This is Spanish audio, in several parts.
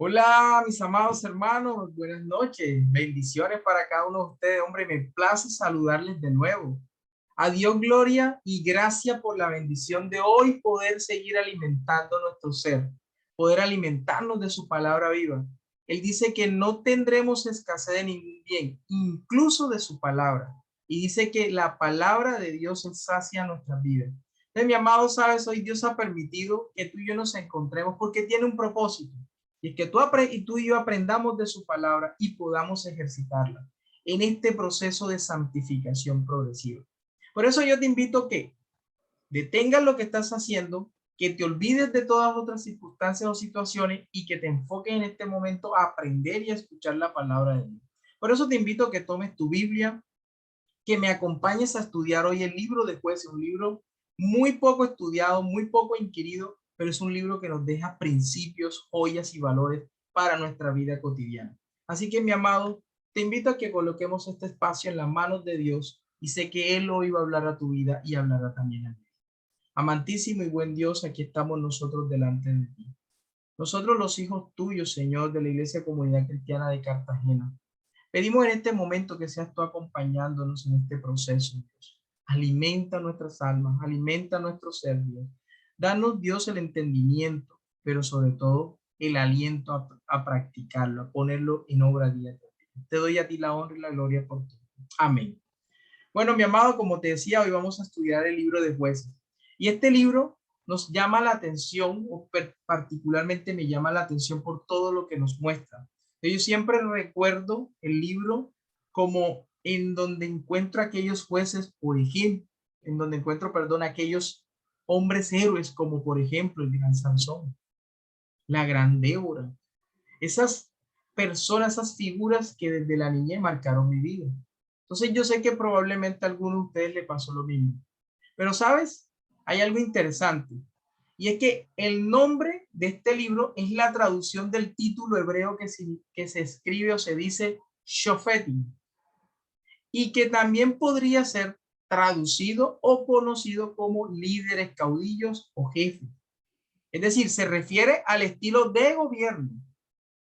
Hola, mis amados hermanos, buenas noches, bendiciones para cada uno de ustedes. Hombre, me place saludarles de nuevo. A Dios gloria y gracias por la bendición de hoy poder seguir alimentando nuestro ser, poder alimentarnos de su palabra viva. Él dice que no tendremos escasez de ningún bien, incluso de su palabra. Y dice que la palabra de Dios sacia nuestras vidas. Entonces, mi amado, sabes, hoy Dios ha permitido que tú y yo nos encontremos porque tiene un propósito. Y es que tú y yo aprendamos de su palabra y podamos ejercitarla en este proceso de santificación progresiva. Por eso yo te invito a que detengas lo que estás haciendo, que te olvides de todas otras circunstancias o situaciones y que te enfoques en este momento a aprender y a escuchar la palabra de Dios. Por eso te invito a que tomes tu Biblia, que me acompañes a estudiar hoy el libro de Jueces, un libro muy poco estudiado, muy poco inquirido, pero es un libro que nos deja principios, joyas y valores para nuestra vida cotidiana. Así que, mi amado, te invito a que coloquemos este espacio en las manos de Dios y sé que Él hoy va a hablar a tu vida y hablará también a mí. Amantísimo y buen Dios, aquí estamos nosotros delante de ti. Nosotros los hijos tuyos, Señor, de la Iglesia Comunidad Cristiana de Cartagena. Pedimos en este momento que seas tú acompañándonos en este proceso, Dios. Alimenta nuestras almas, alimenta nuestro ser, Dios. Danos, Dios, el entendimiento, pero sobre todo el aliento a practicarlo, a ponerlo en obra diaria. Te doy a ti la honra y la gloria por ti. Amén. Bueno, mi amado, como te decía, hoy vamos a estudiar el libro de Jueces. Y este libro nos llama la atención, o particularmente me llama la atención por todo lo que nos muestra. Yo siempre recuerdo el libro como en donde encuentro aquellos jueces, por ejemplo, en donde encuentro, perdón, aquellos hombres héroes, como por ejemplo el gran Sansón, la gran Débora, esas personas, esas figuras que desde la niñez marcaron mi vida. Entonces yo sé que probablemente a alguno de ustedes le pasó lo mismo. Pero sabes, hay algo interesante. Y es que el nombre de este libro es la traducción del título hebreo que se escribe o se dice Shofetim. Y que también podría ser traducido o conocido como líderes, caudillos o jefes. Es decir, se refiere al estilo de gobierno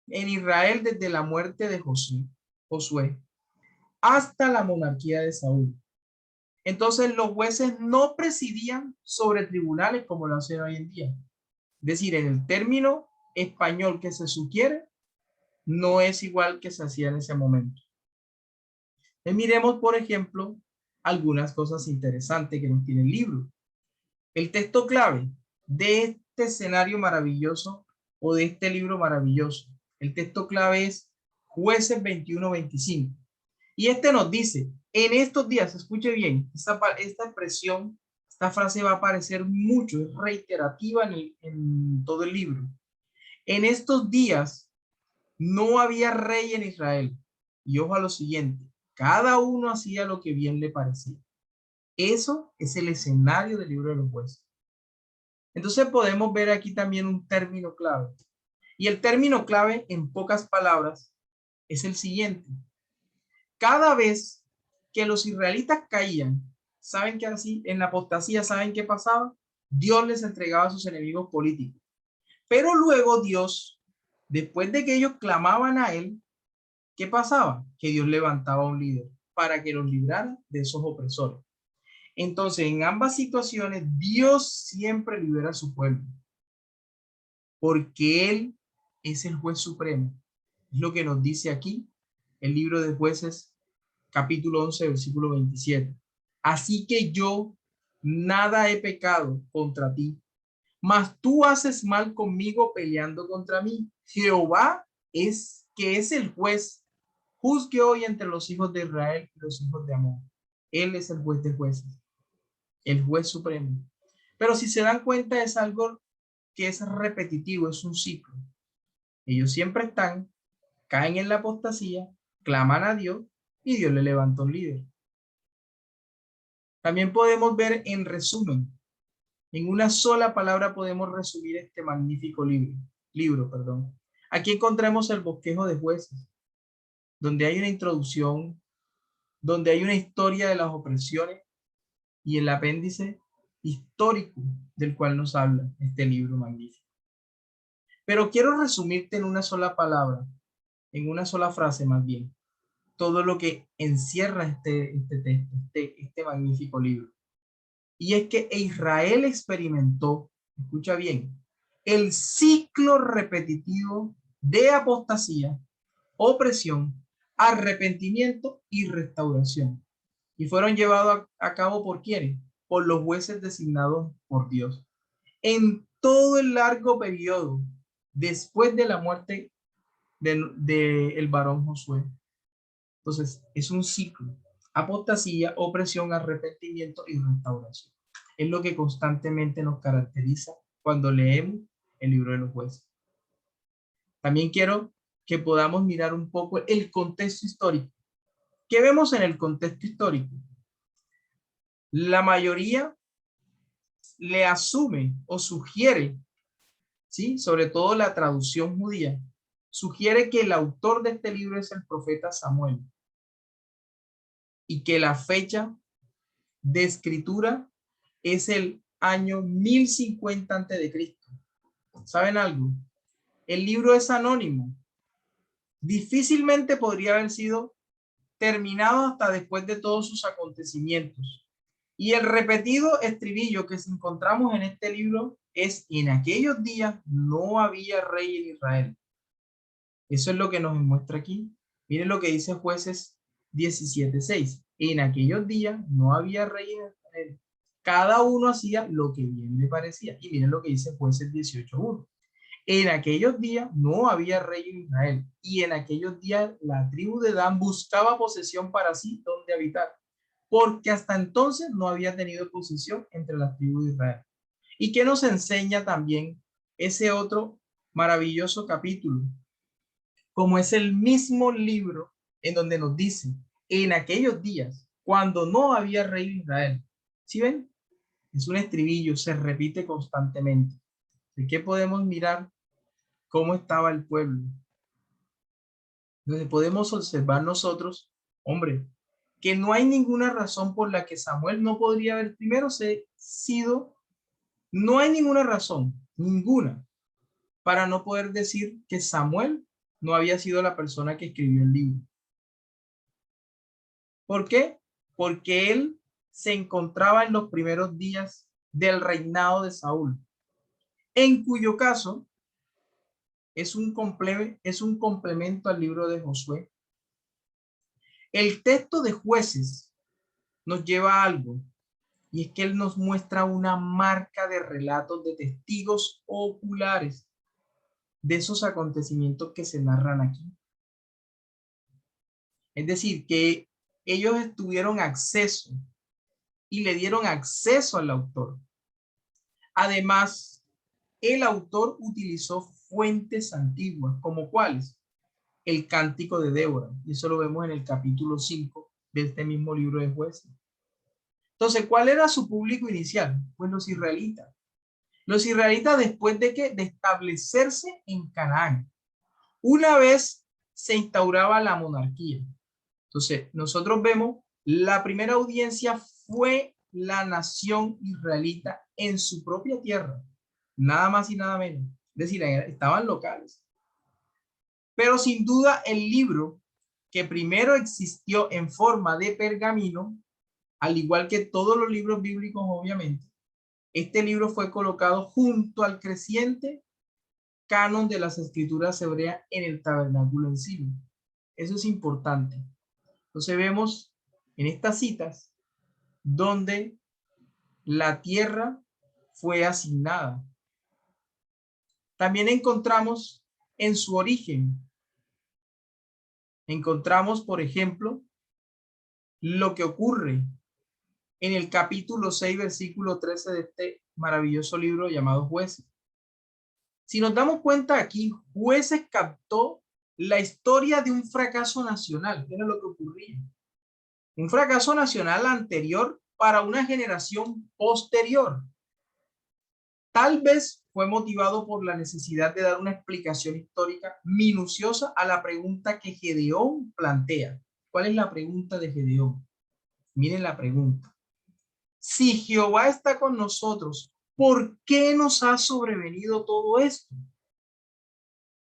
en Israel desde la muerte de Josué hasta la monarquía de Saúl. Entonces los jueces no presidían sobre tribunales como lo hacen hoy en día. Es decir, en el término español que se sugiere, no es igual que se hacía en ese momento. Miremos, por ejemplo, algunas cosas interesantes que nos tiene el libro. El texto clave de este escenario maravilloso o de este libro maravilloso. El texto clave es Jueces 21-25. Y este nos dice, en estos días, escuche bien, esta expresión, esta frase va a aparecer mucho, es reiterativa en todo el libro. En estos días no había rey en Israel. Y ojo a lo siguiente, cada uno hacía lo que bien le parecía. Eso es el escenario del libro de los jueces. Entonces podemos ver aquí también un término clave. Y el término clave, en pocas palabras, es el siguiente. Cada vez que los israelitas caían, ¿saben qué así? En la apostasía, ¿saben qué pasaba? Dios les entregaba a sus enemigos políticos. Pero luego Dios, después de que ellos clamaban a él, ¿qué pasaba? Que Dios levantaba a un líder para que los librara de esos opresores. Entonces, en ambas situaciones, Dios siempre libera a su pueblo, porque Él es el juez supremo. Es lo que nos dice aquí el libro de Jueces, capítulo 11, versículo 27. Así que yo nada he pecado contra ti, mas tú haces mal conmigo peleando contra mí. Jehová es que es el juez. Juzgue hoy entre los hijos de Israel y los hijos de Amón. Él es el juez de jueces, el juez supremo. Pero si se dan cuenta, es algo que es repetitivo, es un ciclo. Ellos siempre están, caen en la apostasía, claman a Dios y Dios le levanta un líder. También podemos ver en resumen, en una sola palabra podemos resumir este magnífico libro, perdón. Aquí encontramos el bosquejo de jueces, donde hay una introducción, donde hay una historia de las opresiones y el apéndice histórico del cual nos habla este libro magnífico. Pero quiero resumirte en una sola palabra, en una sola frase más bien, todo lo que encierra este texto, este magnífico libro. Y es que Israel experimentó, escucha bien, el ciclo repetitivo de apostasía, opresión, arrepentimiento y restauración. Y fueron llevados a cabo por ¿quiénes? Por los jueces designados por Dios. En todo el largo periodo después de la muerte del varón Josué. Entonces, es un ciclo. Apostasía, opresión, arrepentimiento y restauración. Es lo que constantemente nos caracteriza cuando leemos el libro de los jueces. También quiero que podamos mirar un poco el contexto histórico. ¿Qué vemos en el contexto histórico? La mayoría le asume o sugiere, ¿sí? Sobre todo la traducción judía, sugiere que el autor de este libro es el profeta Samuel y que la fecha de escritura es el año 1050 antes de Cristo. ¿Saben algo? El libro es anónimo. Difícilmente podría haber sido terminado hasta después de todos sus acontecimientos. Y el repetido estribillo que encontramos en este libro es: en aquellos días no había rey en Israel. Eso es lo que nos muestra aquí. Miren lo que dice Jueces 17:6. En aquellos días no había rey en Israel. Cada uno hacía lo que bien le parecía. Y miren lo que dice Jueces 18:1. En aquellos días no había rey en Israel. Y en aquellos días la tribu de Dan buscaba posesión para sí donde habitar, porque hasta entonces no había tenido posesión entre las tribus de Israel. ¿Y qué nos enseña también ese otro maravilloso capítulo? Como es el mismo libro en donde nos dice, en aquellos días, cuando no había rey en Israel. ¿Sí ven? Es un estribillo, se repite constantemente. ¿De qué podemos mirar cómo estaba el pueblo? Donde podemos observar nosotros, hombre, que no hay ninguna razón por la que Samuel no podría haber primero sido, no hay ninguna razón, ninguna, para no poder decir que Samuel no había sido la persona que escribió el libro. ¿Por qué? Porque él se encontraba en los primeros días del reinado de Saúl, en cuyo caso es un complemento al libro de Josué. El texto de Jueces nos lleva a algo, y es que él nos muestra una marca de relatos de testigos oculares de esos acontecimientos que se narran aquí. Es decir, que ellos tuvieron acceso y le dieron acceso al autor. Además, el autor utilizó fuentes antiguas, como cuáles: el Cántico de Débora, y eso lo vemos en el capítulo 5 de este mismo libro de Jueces. Entonces, ¿cuál era su público inicial? Pues los israelitas. Los israelitas, después de establecerse en Canaán, una vez se instauraba la monarquía. Entonces, nosotros vemos, la primera audiencia fue la nación israelita en su propia tierra, nada más y nada menos. Es decir, estaban locales. Pero sin duda el libro que primero existió en forma de pergamino, al igual que todos los libros bíblicos, obviamente, este libro fue colocado junto al creciente canon de las escrituras hebreas en el tabernáculo en Silo. Eso es importante. Entonces vemos en estas citas donde la tierra fue asignada. También encontramos en su origen. Encontramos, por ejemplo, lo que ocurre en el capítulo 6, versículo 13 de este maravilloso libro llamado Jueces. Si nos damos cuenta aquí, Jueces captó la historia de un fracaso nacional. ¿Qué era lo que ocurría? Un fracaso nacional anterior para una generación posterior. Tal vez fue motivado por la necesidad de dar una explicación histórica minuciosa a la pregunta que Gedeón plantea. ¿Cuál es la pregunta de Gedeón? Miren la pregunta. Si Jehová está con nosotros, ¿por qué nos ha sobrevenido todo esto?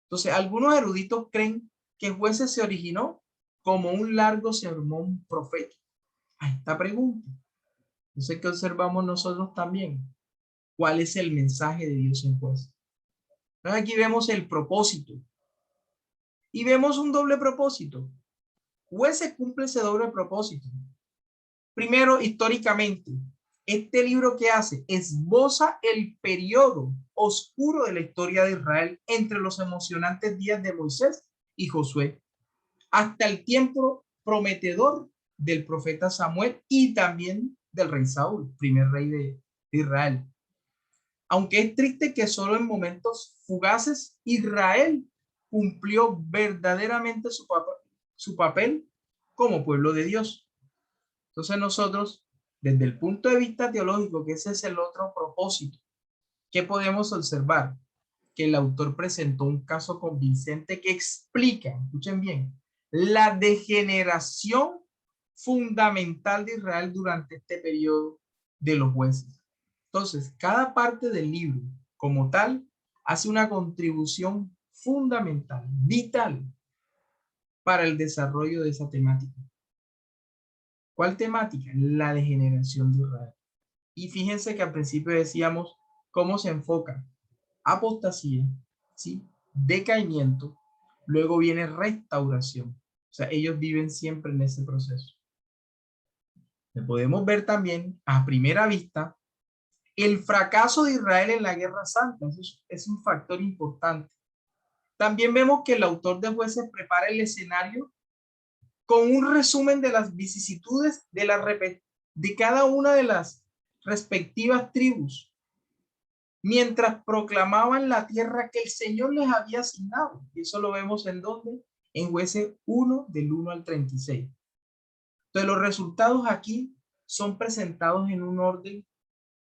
Entonces, algunos eruditos creen que Jueces se originó como un largo sermón profético. A esta pregunta. Entonces, ¿qué observamos nosotros también? ¿Cuál es el mensaje de Dios en Jueces? Entonces, aquí vemos el propósito. Y vemos un doble propósito. Jueces cumple ese doble propósito. Primero, históricamente, este libro que hace esboza el periodo oscuro de la historia de Israel entre los emocionantes días de Moisés y Josué, hasta el tiempo prometedor del profeta Samuel y también del rey Saúl, primer rey de Israel. Aunque es triste que solo en momentos fugaces Israel cumplió verdaderamente su papel como pueblo de Dios. Entonces nosotros, desde el punto de vista teológico, que ese es el otro propósito, ¿qué podemos observar? Que el autor presentó un caso convincente que explica, escuchen bien, la degeneración fundamental de Israel durante este periodo de los jueces. Entonces, cada parte del libro, como tal, hace una contribución fundamental, vital, para el desarrollo de esa temática. ¿Cuál temática? La degeneración de Israel. Y fíjense que al principio decíamos cómo se enfoca. Apostasía, ¿sí? Decaimiento, luego viene restauración. O sea, ellos viven siempre en ese proceso. Podemos ver también a primera vista el fracaso de Israel en la Guerra Santa. Eso es un factor importante. También vemos que el autor de Jueces prepara el escenario con un resumen de las vicisitudes de cada una de las respectivas tribus, mientras proclamaban la tierra que el Señor les había asignado. Y eso lo vemos en donde, en Jueces 1, del 1 al 36. Entonces los resultados aquí son presentados en un orden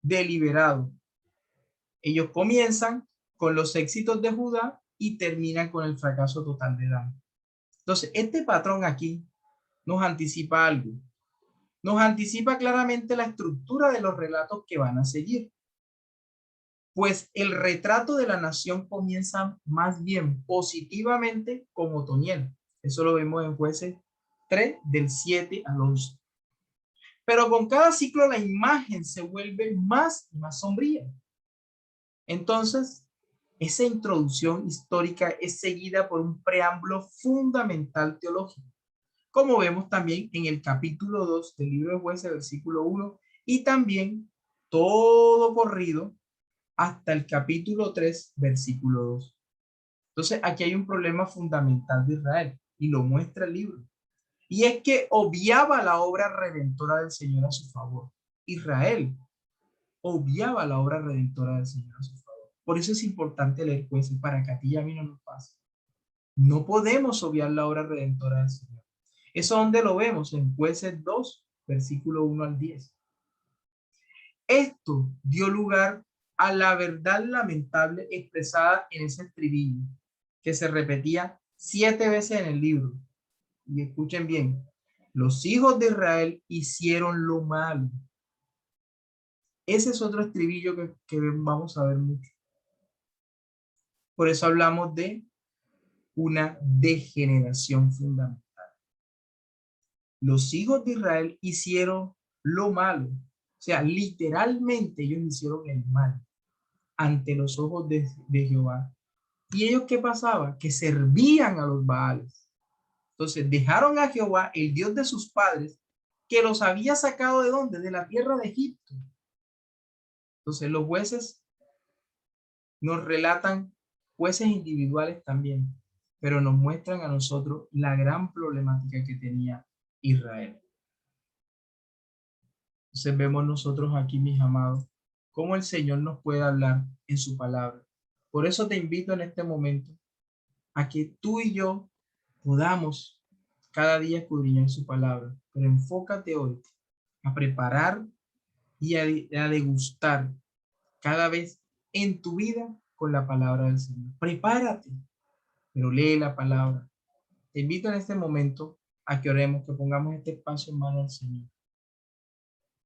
deliberado. Ellos comienzan con los éxitos de Judá y terminan con el fracaso total de Dan. Entonces, este patrón aquí nos anticipa algo. Nos anticipa claramente la estructura de los relatos que van a seguir. Pues el retrato de la nación comienza más bien positivamente con Otoniel. Eso lo vemos en Jueces 3, del 7 al 11. Pero con cada ciclo la imagen se vuelve más y más sombría. Entonces, esa introducción histórica es seguida por un preámbulo fundamental teológico, como vemos también en el capítulo 2 del libro de Jueces, versículo 1, y también todo corrido hasta el capítulo 3, versículo 2. Entonces, aquí hay un problema fundamental de Israel, y lo muestra el libro. Y es que obviaba la obra redentora del Señor a su favor. Israel obviaba la obra redentora del Señor a su favor. Por eso es importante leer Jueces, para que a ti y a mí no nos pase. No podemos obviar la obra redentora del Señor. Eso donde lo vemos en Jueces 2, versículo 1 al 10. Esto dio lugar a la verdad lamentable expresada en ese estribillo, que se repetía 7 veces en el libro. Y escuchen bien, los hijos de Israel hicieron lo malo. Ese es otro estribillo que vamos a ver mucho. Por eso hablamos de una degeneración fundamental. Los hijos de Israel hicieron lo malo. O sea, literalmente ellos hicieron el mal ante los ojos de Jehová. ¿Y ellos qué pasaba? Que servían a los Baales. Entonces dejaron a Jehová, el Dios de sus padres, que los había sacado ¿de dónde? De la tierra de Egipto. Entonces los jueces nos relatan, jueces individuales también, pero nos muestran a nosotros la gran problemática que tenía Israel. Entonces vemos nosotros aquí, mis amados, cómo el Señor nos puede hablar en su palabra. Por eso te invito en este momento a que tú y yo podamos cada día escudriñar su palabra, pero enfócate hoy a preparar y a degustar cada vez en tu vida con la palabra del Señor. Prepárate, pero lee la palabra. Te invito en este momento a que oremos, que pongamos este espacio en manos del Señor.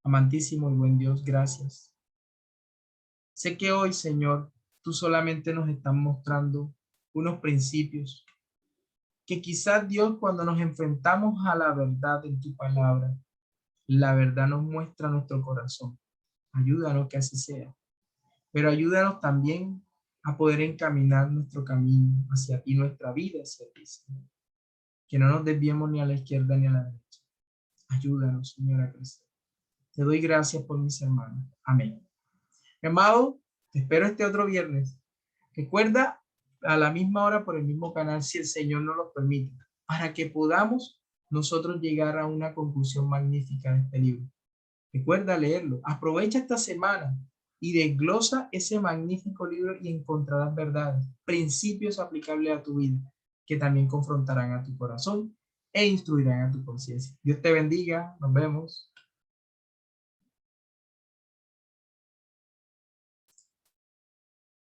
Amantísimo y buen Dios, gracias. Sé que hoy, Señor, tú solamente nos estás mostrando unos principios, que quizás Dios, cuando nos enfrentamos a la verdad en tu palabra, la verdad nos muestra nuestro corazón. Ayúdanos que así sea, pero ayúdanos también a poder encaminar nuestro camino hacia ti, nuestra vida hacia ti, Señor. Que no nos desviemos ni a la izquierda ni a la derecha. Ayúdanos, Señor, a crecer. Te doy gracias por mis hermanos. Amén. Mi amado, te espero este otro viernes. Recuerda, a la misma hora por el mismo canal, si el Señor nos lo permite, para que podamos nosotros llegar a una conclusión magnífica de este libro. Recuerda leerlo. Aprovecha esta semana y desglosa ese magnífico libro y encontrarás verdades, principios aplicables a tu vida, que también confrontarán a tu corazón e instruirán a tu conciencia. Dios te bendiga. Nos vemos.